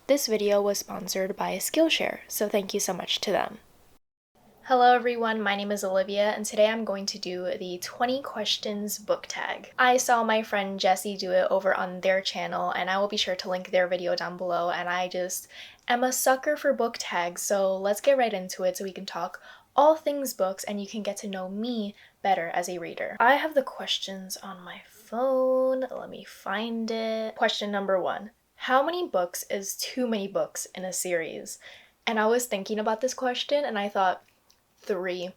This video was sponsored by Skillshare, so thank you so much to them. Hello everyone, my name is Olivia, and today I'm going to do the 20 questions book tag. I saw my friend Jessie do it over on their channel, and I will be sure to link their video down below, and I just am a sucker for book tags, so let's get right into it so we can talk all things books and you can get to know me better as a reader. I have the questions on my phone. Let me find it. Question number 1. How many books is too many books in a series? And I was thinking about this question and I thought, three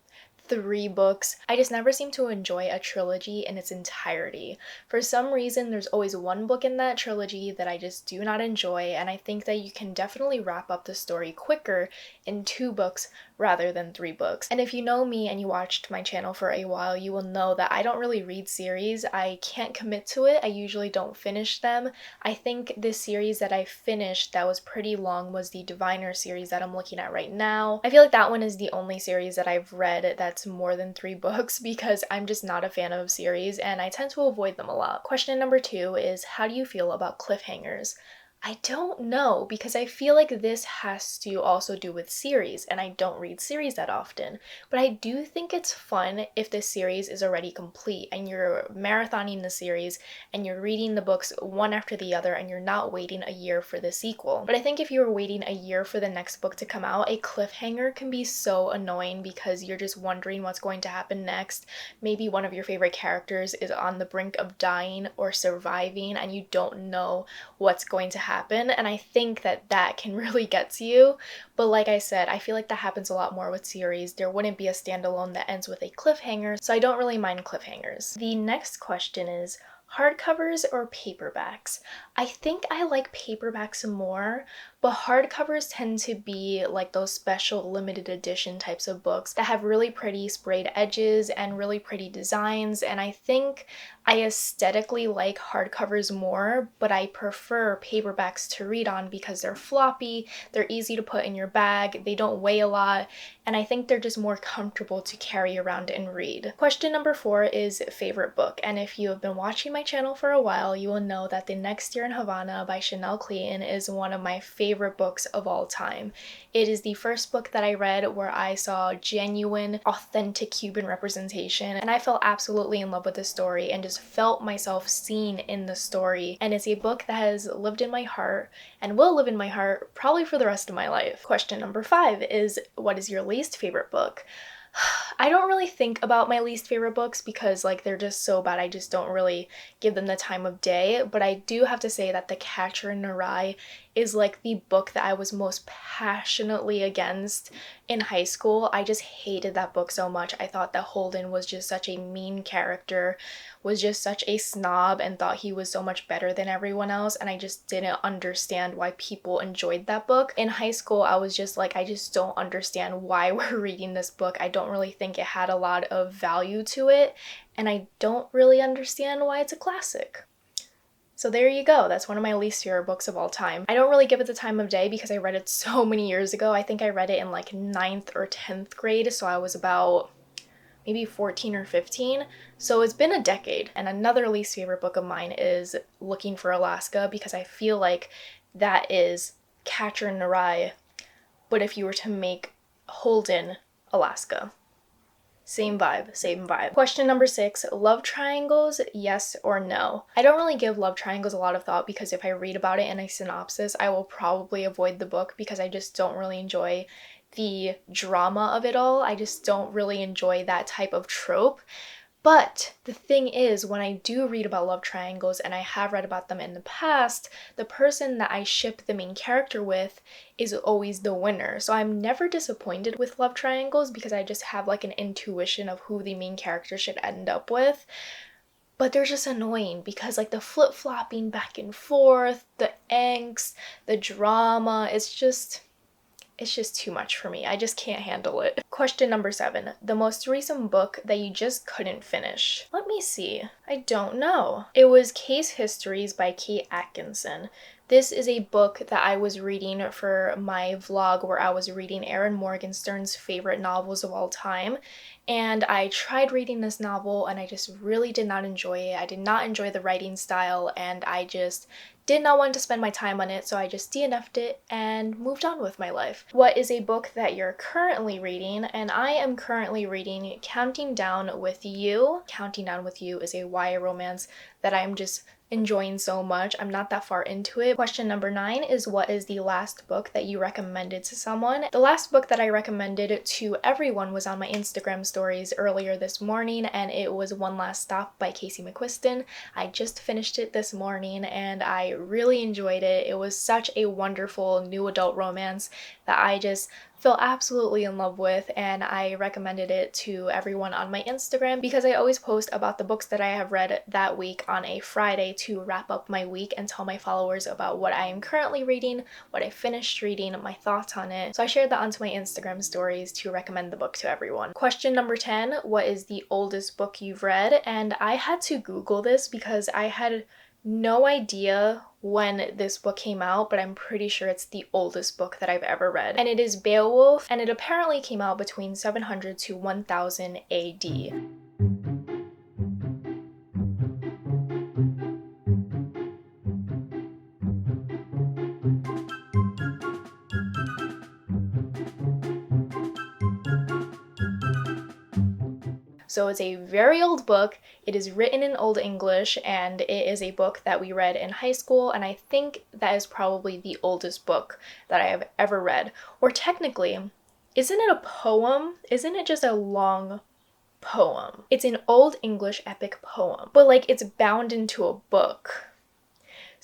books. I just never seem to enjoy a trilogy in its entirety. For some reason, there's always one book in that trilogy that I just do not enjoy, and I think that you can definitely wrap up the story quicker in 2 books rather than 3 books. And if you know me and you watched my channel for a while, you will know that I don't really read series. I can't commit to it. I usually don't finish them. I think this series that I finished that was pretty long was the Diviner series that I'm looking at right now. I feel like that one is the only series that I've read that's more than 3 books because I'm just not a fan of series and I tend to avoid them a lot. Question number 2 is, how do you feel about cliffhangers? I don't know, because I feel like this has to also do with series, and I don't read series that often, but I do think it's fun if the series is already complete and you're marathoning the series and you're reading the books one after the other and you're not waiting a year for the sequel. But I think if you're waiting a year for the next book to come out, a cliffhanger can be so annoying because you're just wondering what's going to happen next. Maybe one of your favorite characters is on the brink of dying or surviving and you don't know what's going to happen, and I think that can really get to you. But like I said, I feel like that happens a lot more with series. There wouldn't be a standalone that ends with a cliffhanger, so I don't really mind cliffhangers. The next question is, hardcovers or paperbacks? I think I like paperbacks more, but hardcovers tend to be like those special limited edition types of books that have really pretty sprayed edges and really pretty designs, and I think I aesthetically like hardcovers more, but I prefer paperbacks to read on because they're floppy, they're easy to put in your bag, they don't weigh a lot, and I think they're just more comfortable to carry around and read. Question number 4 is favorite book, and if you have been watching my channel for a while, you will know that The Next Year in Havana by Chanel Clayton is one of my favorite books of all time. It is the first book that I read where I saw genuine, authentic Cuban representation, and I fell absolutely in love with the story and just felt myself seen in the story. And it's a book that has lived in my heart and will live in my heart probably for the rest of my life. Question number 5 is, what is your least favorite book? I don't really think about my least favorite books because like they're just so bad, I just don't really give them the time of day, but I do have to say that The Catcher in the Rye is like the book that I was most passionately against in high school. I just hated that book so much. I thought that Holden was just such a mean character, was just such a snob, and thought he was so much better than everyone else, and I just didn't understand why people enjoyed that book. In high school, I was just like, I just don't understand why we're reading this book. I don't really think it had a lot of value to it, and I don't really understand why it's a classic. So there you go, that's one of my least favorite books of all time. I don't really give it the time of day because I read it so many years ago. I think I read it in like 9th or 10th grade, so I was about maybe 14 or 15. So it's been a decade. And another least favorite book of mine is Looking for Alaska because I feel like that is Catcher in the Rye, but if you were to make Holden Alaska. Same vibe, same vibe. Question number 6, love triangles, yes or no? I don't really give love triangles a lot of thought because if I read about it in a synopsis, I will probably avoid the book because I just don't really enjoy the drama of it all. I just don't really enjoy that type of trope. But the thing is, when I do read about love triangles, and I have read about them in the past, the person that I ship the main character with is always the winner. So I'm never disappointed with love triangles because I just have like an intuition of who the main character should end up with. But they're just annoying because like the flip-flopping back and forth, the angst, the drama, it's just too much for me. I just can't handle it. Question number 7. The most recent book that you just couldn't finish. Let me see. I don't know. It was Case Histories by Kate Atkinson. This is a book that I was reading for my vlog where I was reading Erin Morgenstern's favorite novels of all time. And I tried reading this novel and I just really did not enjoy it. I did not enjoy the writing style and I just did not want to spend my time on it, so I just DNF'd it and moved on with my life. What is a book that you're currently reading? And I am currently reading Counting Down with You. Counting Down with You is a YA romance that I'm just enjoying so much. I'm not that far into it. Question number 9 is, what is the last book that you recommended to someone? The last book that I recommended to everyone was on my Instagram stories earlier this morning, and it was One Last Stop by Casey McQuiston. I just finished it this morning and I really enjoyed it. It was such a wonderful new adult romance that I just fell absolutely in love with, and I recommended it to everyone on my Instagram because I always post about the books that I have read that week on a Friday to wrap up my week and tell my followers about what I am currently reading, what I finished reading, my thoughts on it. So I shared that onto my Instagram stories to recommend the book to everyone. Question number 10, what is the oldest book you've read? And I had to Google this because I had no idea when this book came out, but I'm pretty sure it's the oldest book that I've ever read. And it is Beowulf, and it apparently came out between 700 to 1000 AD. So it's a very old book. It is written in Old English, and it is a book that we read in high school, and I think that is probably the oldest book that I have ever read. Or technically, isn't it a poem? Isn't it just a long poem? It's an Old English epic poem, but like it's bound into a book.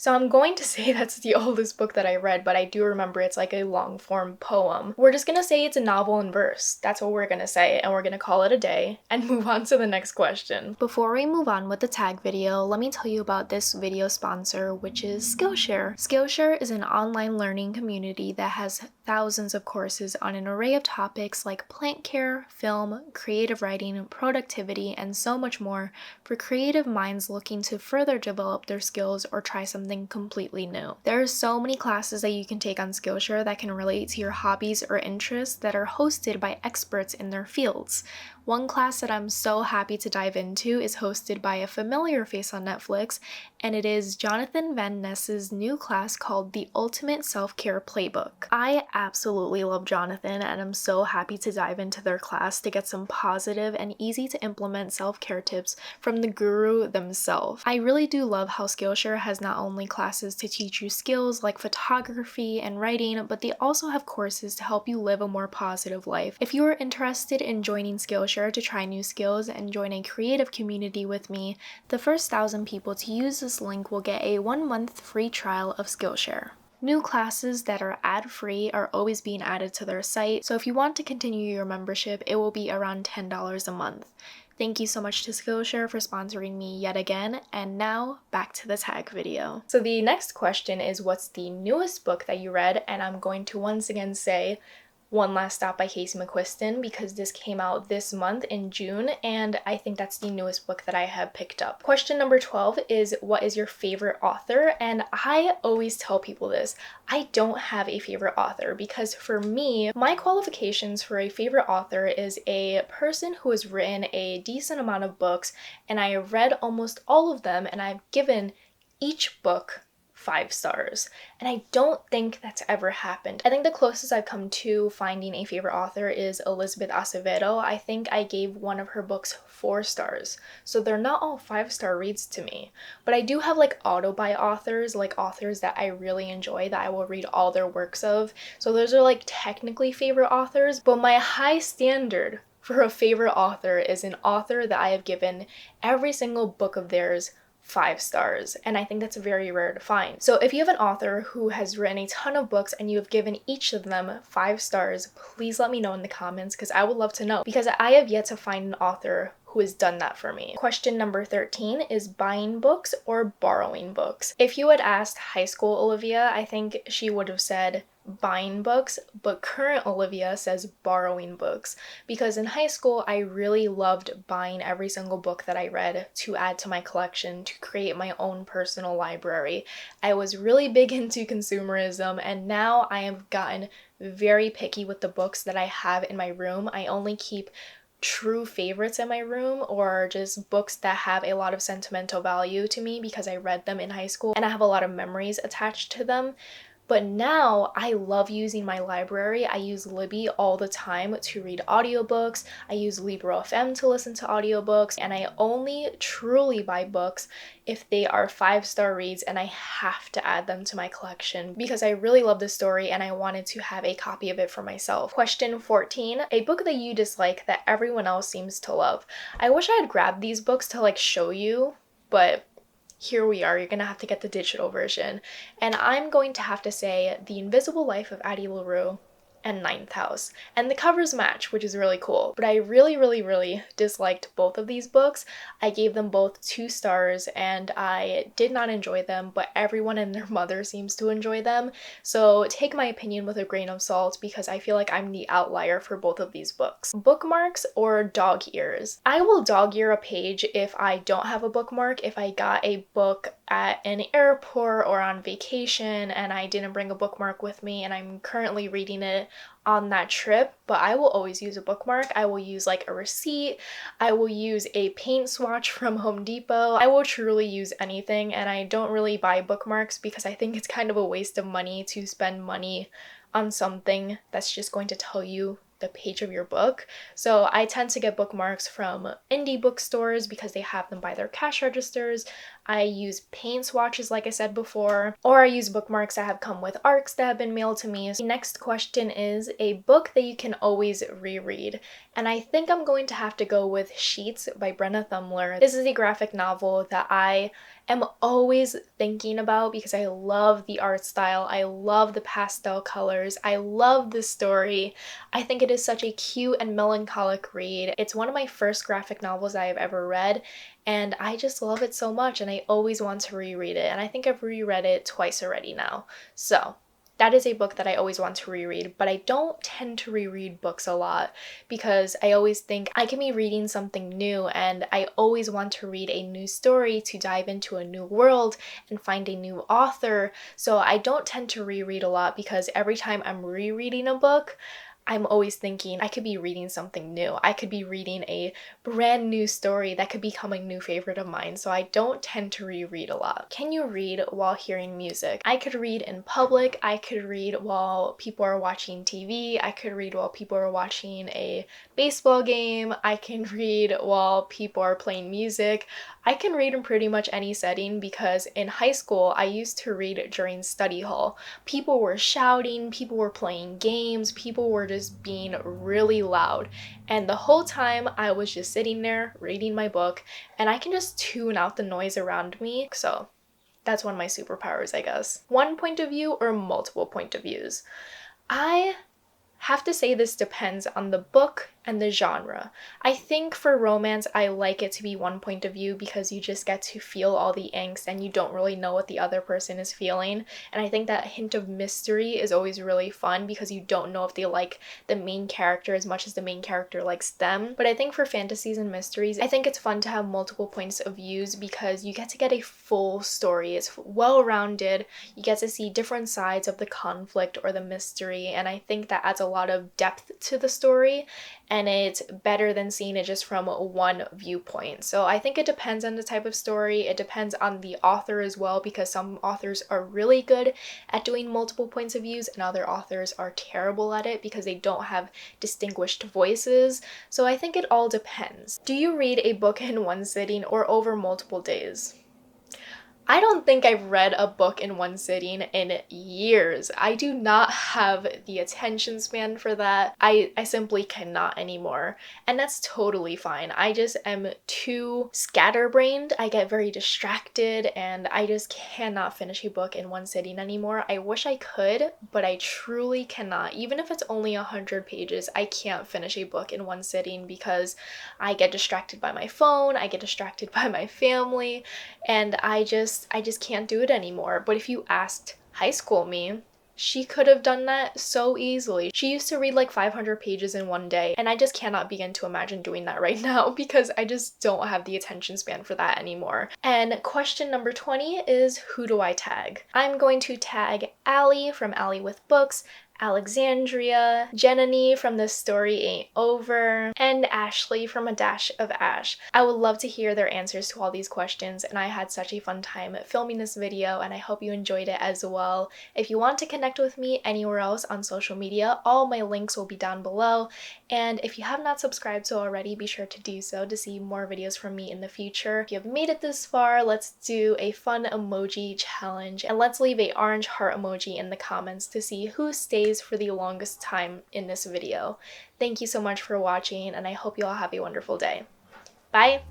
So I'm going to say that's the oldest book that I read, but I do remember it's like a long form poem. We're just gonna say it's a novel in verse. That's what we're gonna say, and we're gonna call it a day and move on to the next question. Before we move on with the tag video, let me tell you about this video sponsor, which is Skillshare. Skillshare is an online learning community that has thousands of courses on an array of topics like plant care, film, creative writing, productivity, and so much more for creative minds looking to further develop their skills or try something completely new. There are so many classes that you can take on Skillshare that can relate to your hobbies or interests that are hosted by experts in their fields. One class that I'm so happy to dive into is hosted by a familiar face on Netflix, and it is Jonathan Van Ness's new class called The Ultimate Self-Care Playbook. I absolutely love Jonathan, and I'm so happy to dive into their class to get some positive and easy to implement self-care tips from the guru themselves. I really do love how Skillshare has not only classes to teach you skills like photography and writing, but they also have courses to help you live a more positive life. If you are interested in joining Skillshare to try new skills and join a creative community with me, the first 1,000 people to use this link will get a 1-month free trial of Skillshare. New classes that are ad-free are always being added to their site, so if you want to continue your membership, it will be around $10 a month. Thank you so much to Skillshare for sponsoring me yet again, and now back to the tag video. So the next question is, what's the newest book that you read? And I'm going to once again say One Last Stop by Casey McQuiston because this came out this month in June, and I think that's the newest book that I have picked up. Question number 12 is, what is your favorite author? And I always tell people this. I don't have a favorite author because for me, my qualifications for a favorite author is a person who has written a decent amount of books, and I have read almost all of them, and I've given each book 5 stars. And I don't think that's ever happened. I think the closest I've come to finding a favorite author is Elizabeth Acevedo. I think I gave one of her books 4 stars. So they're not all 5-star reads to me. But I do have like auto-buy authors, like authors that I really enjoy that I will read all their works of. So those are like technically favorite authors, but my high standard for a favorite author is an author that I have given every single book of theirs 5 stars, and I think that's very rare to find. So if you have an author who has written a ton of books and you have given each of them 5 stars, please let me know in the comments because I would love to know, because I have yet to find an author who has done that for me. Question number 13 is buying books or borrowing books. If you had asked high school Olivia, I think she would have said buying books, but current Olivia says borrowing books, because in high school I really loved buying every single book that I read to add to my collection, to create my own personal library. I was really big into consumerism, and now I have gotten very picky with the books that I have in my room. I only keep true favorites in my room or just books that have a lot of sentimental value to me because I read them in high school and I have a lot of memories attached to them. But now I love using my library. I use Libby all the time to read audiobooks. I use Libro FM to listen to audiobooks, and I only truly buy books if they are 5-star reads and I have to add them to my collection because I really love the story and I wanted to have a copy of it for myself. Question 14, a book that you dislike that everyone else seems to love. I wish I had grabbed these books to like show you, but here we are. You're gonna have to get the digital version. And I'm going to have to say The Invisible Life of Addie LaRue and Ninth House. And the covers match, which is really cool. But I really disliked both of these books. I gave them both 2 stars and I did not enjoy them, but everyone and their mother seems to enjoy them. So take my opinion with a grain of salt because I feel like I'm the outlier for both of these books. Bookmarks or dog ears? I will dog ear a page if I don't have a bookmark. If I got a book at an airport or on vacation and I didn't bring a bookmark with me and I'm currently reading it on that trip, but I will always use a bookmark. I will use like a receipt. I will use a paint swatch from Home Depot. I will truly use anything, and I don't really buy bookmarks because I think it's kind of a waste of money to spend money on something that's just going to tell you the page of your book. So I tend to get bookmarks from indie bookstores because they have them by their cash registers. I use paint swatches like I said before, or I use bookmarks that have come with ARCs that have been mailed to me. The next question is a book that you can always reread. And I think I'm going to have to go with Sheets by Brenna Thumler. This is a graphic novel that I am always thinking about because I love the art style, I love the pastel colors, I love the story. I think it is such a cute and melancholic read. It's one of my first graphic novels I have ever read, and I just love it so much and I always want to reread it, and I think I've reread it twice already now. So that is a book that I always want to reread, but I don't tend to reread books a lot because I always think I can be reading something new and I always want to read a new story to dive into a new world and find a new author. So I don't tend to reread a lot because every time I'm rereading a book, I'm always thinking I could be reading something new. I could be reading a brand new story that could become a new favorite of mine, so I don't tend to reread a lot. Can you read while hearing music? I could read in public, I could read while people are watching TV, I could read while people are watching a baseball game, I can read while people are playing music. I can read in pretty much any setting because in high school I used to read during study hall. People were shouting, people were playing games, people were just being really loud. And the whole time I was just sitting there reading my book and I can just tune out the noise around me. So that's one of my superpowers, I guess. One point of view or multiple point of views? I have to say this depends on the book and the genre. I think for romance, I like it to be one point of view because you just get to feel all the angst and you don't really know what the other person is feeling. And I think that hint of mystery is always really fun because you don't know if they like the main character as much as the main character likes them. But I think for fantasies and mysteries, I think it's fun to have multiple points of views because you get to get a full story. It's well-rounded. You get to see different sides of the conflict or the mystery, and I think that adds a lot of depth to the story, and it's better than seeing it just from one viewpoint. So I think it depends on the type of story. It depends on the author as well, because some authors are really good at doing multiple points of views and other authors are terrible at it because they don't have distinguished voices. So I think it all depends. Do you read a book in one sitting or over multiple days? I don't think I've read a book in one sitting in years. I do not have the attention span for that. I simply cannot anymore. And that's totally fine. I just am too scatterbrained. I get very distracted and I just cannot finish a book in one sitting anymore. I wish I could, but I truly cannot. Even if it's only 100 pages, I can't finish a book in one sitting because I get distracted by my phone, I get distracted by my family, and I just can't do it anymore. But if you asked high school me, she could have done that so easily. She used to read like 500 pages in one day, and I just cannot begin to imagine doing that right now because I just don't have the attention span for that anymore. And question number 20 is, who do I tag? I'm going to tag Allie from Allie with Books, Alexandria, Jenny from The Story Ain't Over, and Ashley from A Dash of Ash. I would love to hear their answers to all these questions, and I had such a fun time filming this video, and I hope you enjoyed it as well. If you want to connect with me anywhere else on social media, all my links will be down below, and if you have not subscribed to already, be sure to do so to see more videos from me in the future. If you have made it this far, let's do a fun emoji challenge, and let's leave a orange heart emoji in the comments to see who stays for the longest time in this video. Thank you so much for watching, and I hope you all have a wonderful day. Bye!